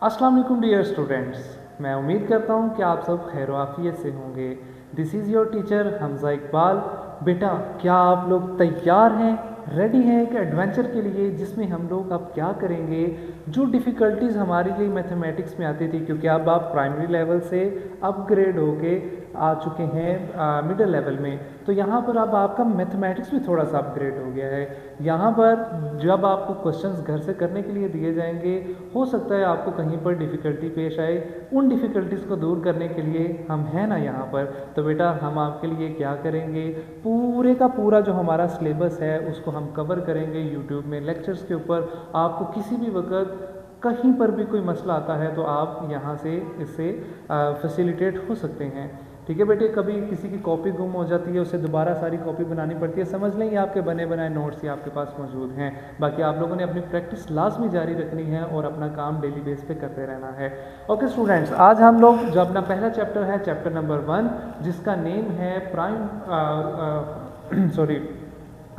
अस्सलाम वालेकुम dear students, मैं उम्मीद करता हूँ कि आप सब खैर आफियत से होंगे। This is your teacher Hamza Iqbal. बेटा, क्या आप लोग तैयार हैं, रेडी हैं एक एडवेंचर के लिए जिसमें हम लोग अब क्या करेंगे? जो डिफ़िकल्टीज़ हमारे लिए मैथमेटिक्स में आती थी, क्योंकि अब आप प्राइमरी लेवल से अपग्रेड होके आ चुके हैं मिडिल लेवल में, तो यहाँ पर अब आपका मैथमेटिक्स भी थोड़ा सा अपग्रेड हो गया है। यहाँ पर जब आपको क्वेश्चंस घर से करने के लिए दिए जाएंगे, हो सकता है आपको कहीं पर डिफ़िकल्टी पेश आए। उन डिफ़िकल्टीज़ को दूर करने के लिए हम हैं ना यहाँ पर। तो बेटा, हम आपके लिए क्या करेंगे, पूरे का पूरा जो हमारा सिलेबस है उसको हम कवर करेंगे यूट्यूब में लेक्चर्स के ऊपर। आपको किसी भी वक्त कहीं पर भी कोई मसला आता है तो आप यहाँ से इससे फैसिलिटेट हो सकते हैं। ठीक है बेटे, कभी किसी की कॉपी गुम हो जाती है, उसे दोबारा सारी कॉपी बनानी पड़ती है, समझ लें ये आपके बने बनाए नोट्स ही आपके पास मौजूद हैं। बाकी आप लोगों ने अपनी प्रैक्टिस लाजमी जारी रखनी है और अपना काम डेली बेस पे करते रहना है। ओके स्टूडेंट्स, आज हम लोग जो अपना पहला चैप्टर है, चैप्टर नंबर 1, जिसका नेम है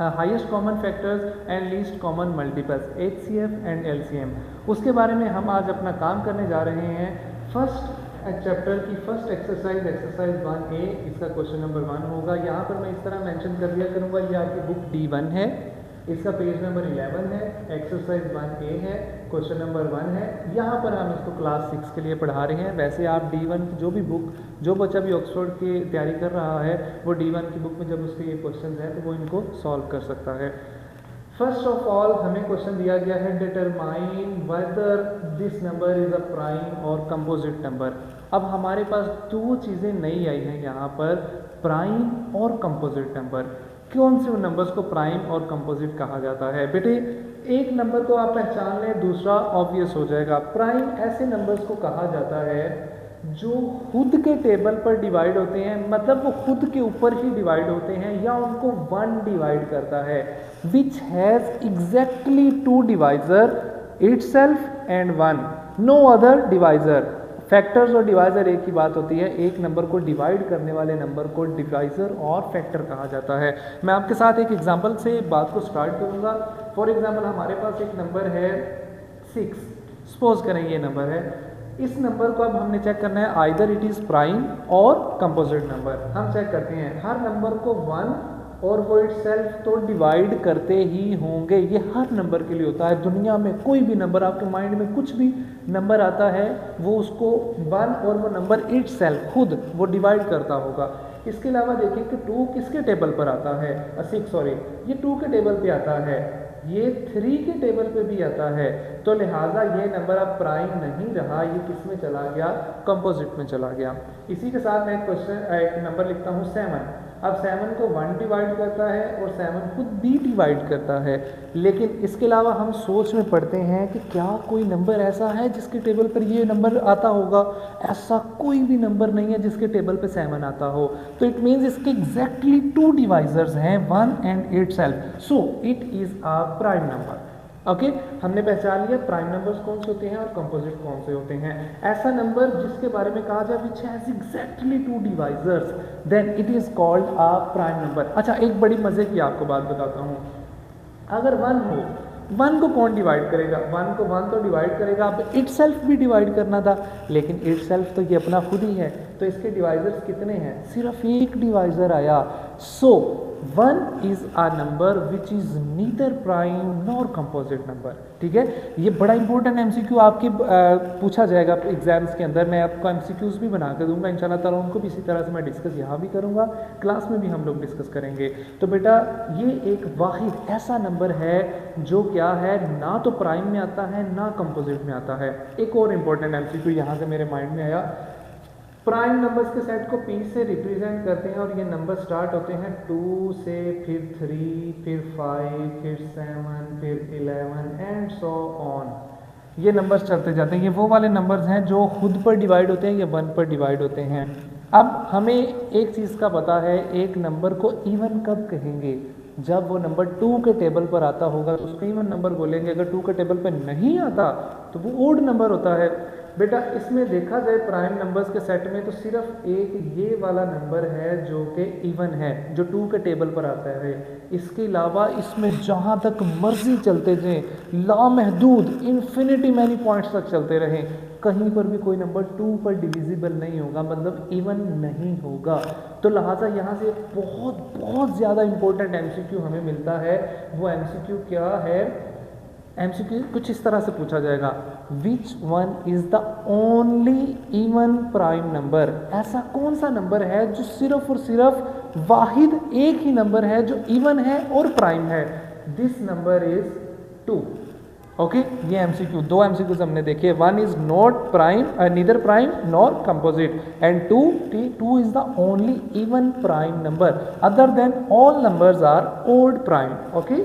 highest common factors and least common multiples, HCF and LCM, उसके बारे में हम आज अपना काम करने जा रहे हैं। फर्स्ट चैप्टर की फर्स्ट एक्सरसाइज 1A, इसका क्वेश्चन नंबर 1 होगा। यहाँ पर मैं इस तरह मेंशन कर दिया करूँगा, ये आपकी बुक D1 है, इसका पेज नंबर 11 है, एक्सरसाइज 1A है, क्वेश्चन नंबर 1 है। यहाँ पर हम इसको क्लास 6 के लिए पढ़ा रहे हैं। वैसे आप D1 की जो भी बुक, जो बच्चा भी ऑक्सफोर्ड की तैयारी कर रहा है, वो D1 की बुक में जब उसके ये क्वेश्चन हैं तो वो इनको सॉल्व कर सकता है। फर्स्ट ऑफ ऑल हमें क्वेश्चन दिया गया है, determine whether this number is a prime और कंपोजिट नंबर। अब हमारे पास दो चीज़ें नई आई हैं यहाँ पर, प्राइम और कंपोजिट नंबर। कौन से नंबर्स को प्राइम और कंपोजिट कहा जाता है? बेटे, एक नंबर को आप पहचान लें, दूसरा ऑब्वियस हो जाएगा। प्राइम ऐसे नंबर्स को कहा जाता है जो खुद के टेबल पर डिवाइड होते हैं, मतलब वो खुद के ऊपर ही डिवाइड होते हैं, या उनको 1 डिवाइड करता है, which has exactly 2 divisor itself and 1, no other divisor. Factors और डिवाइजर एक ही बात होती है, एक नंबर को डिवाइड करने वाले नंबर को डिवाइजर और फैक्टर कहा जाता है। मैं आपके साथ एक एग्जांपल से बात को स्टार्ट करूंगा। फॉर एग्जांपल, हमारे पास एक नंबर है 6, सपोज करें ये नंबर है। इस नंबर को अब हमने चेक करना है, आइदर इट इज़ प्राइम और कंपोजिट नंबर। हम चेक करते हैं, हर नंबर को 1 और वो इटसेल्फ तो डिवाइड करते ही होंगे। ये हर नंबर के लिए होता है। दुनिया में कोई भी नंबर, आपके माइंड में कुछ भी नंबर आता है, वो उसको 1 और वो नंबर इटसेल्फ खुद वो डिवाइड करता होगा। इसके अलावा देखिए कि 2 किसके टेबल पर आता है, 6 सॉरी, ये 2 के टेबल पे आता है, ये 3 के टेबल पे भी आता है। तो लिहाजा ये नंबर अब प्राइम नहीं रहा, ये किस में चला गया, कंपोजिट में चला गया। इसी के साथ मैं एक नंबर लिखता हूँ 7। अब 7 को 1 डिवाइड करता है और 7 खुद भी डिवाइड करता है। लेकिन इसके अलावा हम सोच में पढ़ते हैं कि क्या कोई नंबर ऐसा है जिसके टेबल पर ये नंबर आता होगा? ऐसा कोई भी नंबर नहीं है जिसके टेबल पे 7 आता हो। तो इट मीन्स इसके एग्जैक्टली 2 डिवाइजर्स हैं, 1 and itself, so it is a prime number. Okay, हमने पहचान लिया प्राइम नंबर्स कौन से होते हैं और कंपोजिट कौन से होते हैं। ऐसा नंबर जिसके बारे में कहा जाए which has exactly 2 divisors, then it is called a prime number. अच्छा, एक बड़ी मजे की आपको बात बताता हूँ। अगर 1 हो, 1 को कौन डिवाइड करेगा? 1 को 1 तो डिवाइड करेगा, अब इटसेल्फ भी डिवाइड करना था, लेकिन इटसेल्फ तो ये अपना खुद ही है, तो इसके डिवाइजर्स कितने हैं? सिर्फ एक डिवाइजर आया। सो 1 is a number which is neither prime nor composite number. ठीक है, ये बड़ा इंपॉर्टेंट MCQ आपके पूछा जाएगा एग्जाम्स के अंदर। मैं आपको MCQs भी बना कर दूंगा इंशाल्लाह ताला, उनको भी इसी तरह से मैं डिस्कस यहाँ भी करूँगा, क्लास में भी हम लोग डिस्कस करेंगे। तो बेटा, ये एक वाहिद ऐसा नंबर है जो क्या है, ना तो प्राइम में आता है ना कंपोजिट में आता है। एक और इम्पोर्टेंट MCQ यहाँ से मेरे माइंड में आया, प्राइम नंबर्स के सेट को P से रिप्रेजेंट करते हैं और ये नंबर स्टार्ट होते हैं 2 से, फिर 3, फिर 5, फिर 7, फिर 11 एंड सो ऑन। ये नंबर्स चलते जाते हैं। ये वो वाले नंबर्स हैं जो खुद पर डिवाइड होते हैं या 1 पर डिवाइड होते हैं। अब हमें एक चीज़ का पता है, एक नंबर को इवन कब कहेंगे? जब वो नंबर 2 के टेबल पर आता होगा तो उसको इवन नंबर बोलेंगे। अगर 2 के टेबल पर नहीं आता तो वो ओड नंबर होता है। बेटा इसमें देखा जाए प्राइम नंबर्स के सेट में तो सिर्फ एक ये वाला नंबर है जो कि इवन है, जो 2 के टेबल पर आता है। इसके अलावा इसमें जहाँ तक मर्जी चलते जाएं, लामहदूद इन्फिनिटी मैनी पॉइंट्स तक चलते रहें, कहीं पर भी कोई नंबर 2 पर डिविजिबल नहीं होगा, मतलब इवन नहीं होगा। तो लिहाजा यहाँ से बहुत बहुत ज़्यादा इंपॉर्टेंट एमसीक्यू हमें मिलता है। वो एमसीक्यू क्या है? एमसीक्यू कुछ इस तरह से पूछा जाएगा, which one is the only even prime number? ऐसा कौन सा नंबर है जो सिर्फ और सिर्फ वाहिद एक ही नंबर है जो इवन है और प्राइम है? This number is 2। ओके, ये एमसीक्यू, 2 एमसीक्यूज हमने देखे। 1 is not prime, neither prime nor composite, and 2 is the only even prime number, other than all numbers are odd prime. Okay,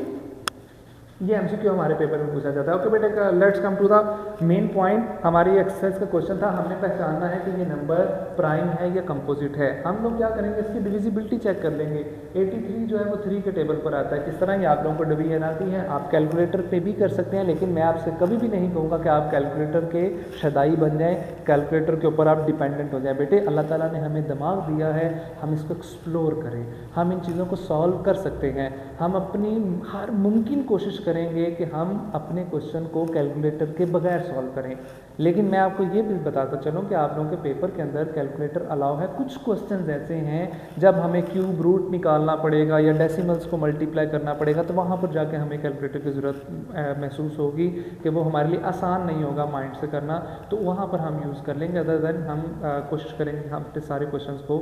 ये MCQ हमारे paper में पूछा जाता है। ओके बेटा, let's come to the main point. हमारी exercise का question था, हमने पहचानना है कि ये नंबर प्राइम है या कंपोजिट है। हम लोग क्या करेंगे, इसकी डिविजिबिलिटी चेक कर लेंगे। 83 जो है वो 3 के टेबल पर आता है। किस तरह ये आप लोगों को डिवीजन आती है, आप कैलकुलेटर पे भी कर सकते हैं, लेकिन मैं आपसे कभी भी नहीं कहूँगा कि आप कैलकुलेटर के शदाई बन जाएँ, कैलकुलेटर के ऊपर आप डिपेंडेंट हो जाए। बेटे अल्लाह ताला ने हमें दिमाग दिया है, हम इसको एक्सप्लोर करें, हम इन चीज़ों को सॉल्व कर सकते हैं। हम अपनी हर मुमकिन कोशिश करेंगे कि हम अपने क्वेश्चन को कैलकुलेटर के बगैर सॉल्व करें। लेकिन मैं आपको ये भी बताता चलूँ कि आप लोगों के पेपर के अंदर कैलकुलेटर अलाउ है। कुछ क्वेश्चंस ऐसे हैं जब हमें क्यूब रूट निकालना पड़ेगा या डेसिमल्स को मल्टीप्लाई करना पड़ेगा, तो वहाँ पर जाके हमें कैलकुलेटर की ज़रूरत महसूस होगी कि वो हमारे लिए आसान नहीं होगा माइंड से करना, तो वहाँ पर हम यूज़ कर लेंगे। अदर देन हम कोशिश करेंगे हम अपने सारे क्वेश्चन को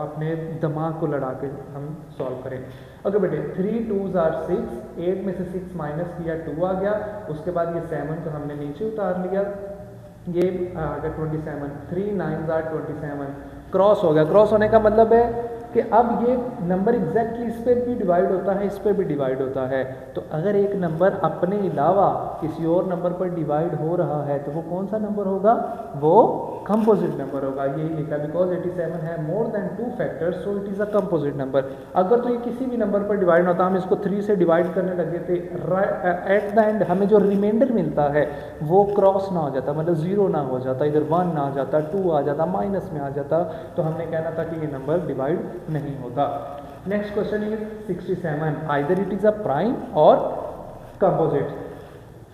अपने दिमाग को लड़ा के हम सॉल्व करें। ओके बेटे, 3 2s are 6, 8 में से 6 माइनस किया 2 आ गया। उसके बाद ये 7 को हमने नीचे उतार लिया, ये आ गया 27, 3 9s are 27, क्रॉस हो गया। क्रॉस होने का मतलब है कि अब ये नंबर एग्जैक्टली इस पर भी डिवाइड होता है, इस पर भी डिवाइड होता है। तो अगर एक नंबर अपने अलावा किसी और नंबर पर डिवाइड हो रहा है तो वो कौन सा नंबर होगा? वो कंपोजिट नंबर होगा। यही लिखा, बिकॉज 87 है more than 2 factors, so it is a composite number. अगर तो ये किसी भी नंबर पर डिवाइड होता, हम इसको 3 से डिवाइड करने लगे थे, एट द एंड हमें जो रिमाइंडर मिलता है वो क्रॉस ना हो जाता, मतलब 0 ना हो जाता, इधर 1 ना आ जाता, 2 आ जाता, माइनस में आ जाता, तो हमने कहना था कि ये नंबर डिवाइड नहीं होता। Next question is 67, either it is a prime और composite.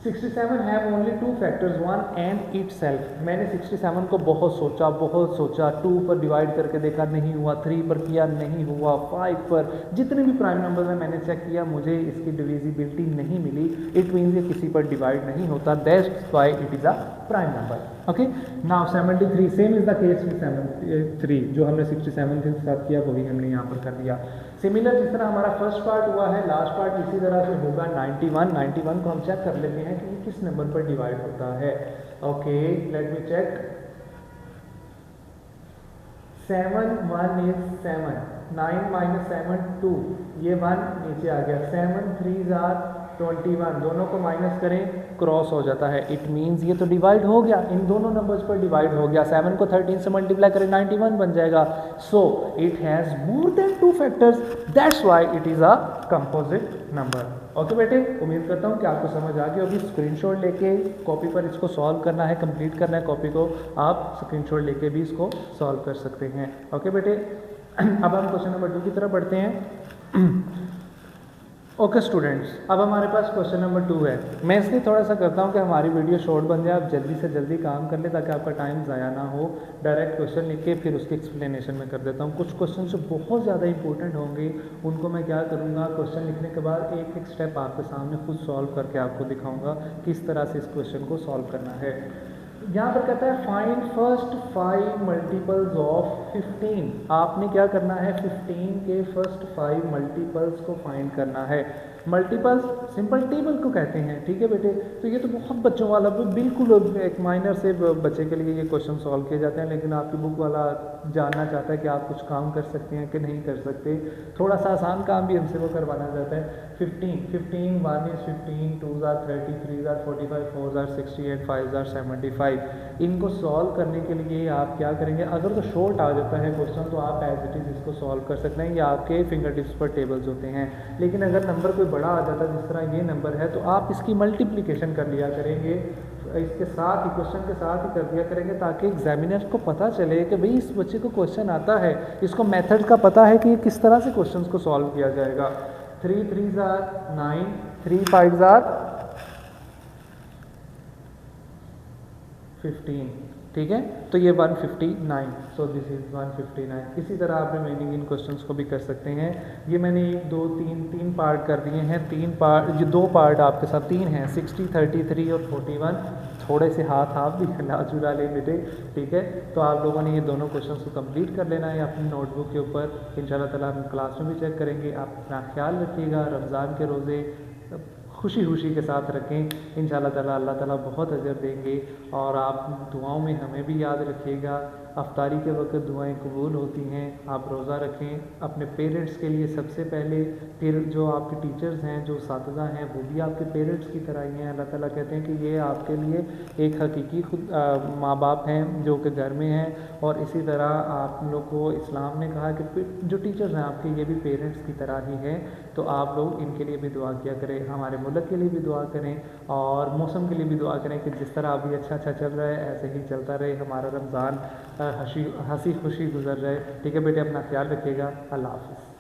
67 have only 2 factors 1 and itself. मैंने 67 को बहुत सोचा, 2 पर डिवाइड करके देखा नहीं हुआ, 3 पर किया नहीं हुआ, 5 पर, जितने भी प्राइम नंबर्स हैं मैंने चेक किया, मुझे इसकी डिविजिबिलिटी नहीं मिली। इट मीन्स ये किसी पर डिवाइड नहीं होता, that's why it is a prime number. Okay, now 73, same is the case with 73, जो हमने 67 के साथ किया वही हमने यहाँ पर कर दिया। सिमिलर जिस तरह हमारा फर्स्ट पार्ट हुआ है, लास्ट पार्ट इसी तरह से होगा। 91 को हम चेक कर लेते हैं कि किस नंबर पर डिवाइड होता है। Okay, let me check. 7 1 is 7, 9 minus 7 2, ये 1 नीचे आ गया, 7 3s are 21, दोनों को माइनस करें, क्रॉस हो जाता है। इट मीन्स ये तो डिवाइड हो गया, इन दोनों नंबर्स पर डिवाइड हो गया। 7 को 13 से मल्टीप्लाई करें 91 बन जाएगा। So it has more than 2 factors, that's why it is a composite number. Okay बेटे, उम्मीद करता हूँ कि आपको समझ आ गया होगी। स्क्रीनशॉट लेके कॉपी पर इसको सॉल्व करना है, कंप्लीट करना है कॉपी को, आप स्क्रीनशॉट लेके भी इसको सॉल्व कर सकते हैं। ओके बेटे, अब हम क्वेश्चन नंबर 2 की तरफ बढ़ते हैं। ओके स्टूडेंट्स, अब हमारे पास क्वेश्चन नंबर 2 है। मैं इसलिए थोड़ा सा करता हूँ कि हमारी वीडियो शॉर्ट बन जाए, आप जल्दी से जल्दी काम कर लें ताकि आपका टाइम ज़ाया ना हो। डायरेक्ट क्वेश्चन लिख के फिर उसकी एक्सप्लेनेशन में कर देता हूँ। कुछ क्वेश्चन जो बहुत ज़्यादा इंपॉर्टेंट होंगे उनको मैं क्या करूँगा, क्वेश्चन लिखने के बाद एक एक स्टेप आपके सामने खुद सॉल्व करके आपको दिखाऊँगा किस तरह से इस क्वेश्चन को सॉल्व करना है। यहाँ पर कहता है फाइंड फर्स्ट 5 मल्टीपल्स ऑफ 15। आपने क्या करना है, 15 के फर्स्ट 5 मल्टीपल्स को फाइंड करना है। मल्टीपल्स सिंपल टेबल को कहते हैं, ठीक है बेटे। तो ये तो बहुत बच्चों वाला, बिल्कुल एक माइनर से बच्चे के लिए ये क्वेश्चन सॉल्व किए जाते हैं, लेकिन आपकी बुक वाला जानना चाहता है कि आप कुछ काम कर सकते हैं कि नहीं कर सकते। थोड़ा सा आसान काम भी हमसे वो करवाना चाहता है। 15 1 is 15, 2s are 30, 3s are 45, 4s are 68, 5s are 75। इनको सॉल्व करने के लिए आप क्या करेंगे, अगर तो शॉर्ट आ जाता है क्वेश्चन तो आप एज इट इज़ इसको सॉल्व कर सकते हैं, या आपके फिंगर टिप्स पर टेबल्स होते हैं। लेकिन अगर नंबर कोई बड़ा आ जाता है जिस तरह ये नंबर है, तो आप इसकी मल्टीप्लिकेशन कर लिया करेंगे इसके साथ ही क्वेश्चन के साथ ही कर दिया करेंगे, ताकि एग्जामिनर को पता चले कि भाई इस बच्चे को क्वेश्चन आता है, इसको मेथड का पता है कि ये किस तरह से क्वेश्चन को सॉल्व किया जाएगा। 3 3s are 9, 3 5s are 15, ठीक है। तो ये 159, सो दिस इज 159। इसी तरह आप रिमेनिंग इन क्वेश्चंस को भी कर सकते हैं। ये मैंने 1 2 3 पार्ट कर दिए हैं। 3 पार्ट, ये 2 पार्ट आपके साथ 3 हैं, 60 33 और 41। थोड़े से हाथ आप भी हिला चुरा ले बेटे, ठीक है। तो आप लोगों ने ये दोनों क्वेश्चंस को कंप्लीट कर लेना है अपनी नोटबुक के ऊपर। इंशाल्लाह ताला हम क्लास में भी चेक करेंगे। आप अपना ख्याल रखिएगा, रमज़ान के रोज़े खुशी खुशी के साथ रखें। इंशाल्लाह ताला अल्लाह ताला बहुत अजर देंगे। और आप दुआओं में हमें भी याद रखिएगा। अफ्तारी के वक्त दुआएं कबूल होती हैं। आप रोज़ा रखें अपने पेरेंट्स के लिए सबसे पहले, फिर जो आपके टीचर्स हैं, जो उस्ताज़ा हैं, वो भी आपके पेरेंट्स की तरह ही हैं। अल्लाह ताला कहते हैं कि ये आपके लिए एक हकीकी खुद माँ बाप हैं जो कि घर में हैं। और इसी तरह आप लोग को इस्लाम ने कहा कि जो टीचर्स हैं आपके, ये भी पेरेंट्स की तरह ही हैं। तो आप लोग इनके लिए भी दुआ किया करें, हमारे मुल्क के लिए भी दुआ करें और मौसम के लिए भी दुआ करें कि जिस तरह अभी अच्छा चल रहा है ऐसे ही चलता रहे, हमारा रमज़ान हंसी खुशी गुजर जाए। ठीक है बेटे, अपना ख्याल रखिएगा। अल्लाह हाफ़िज़।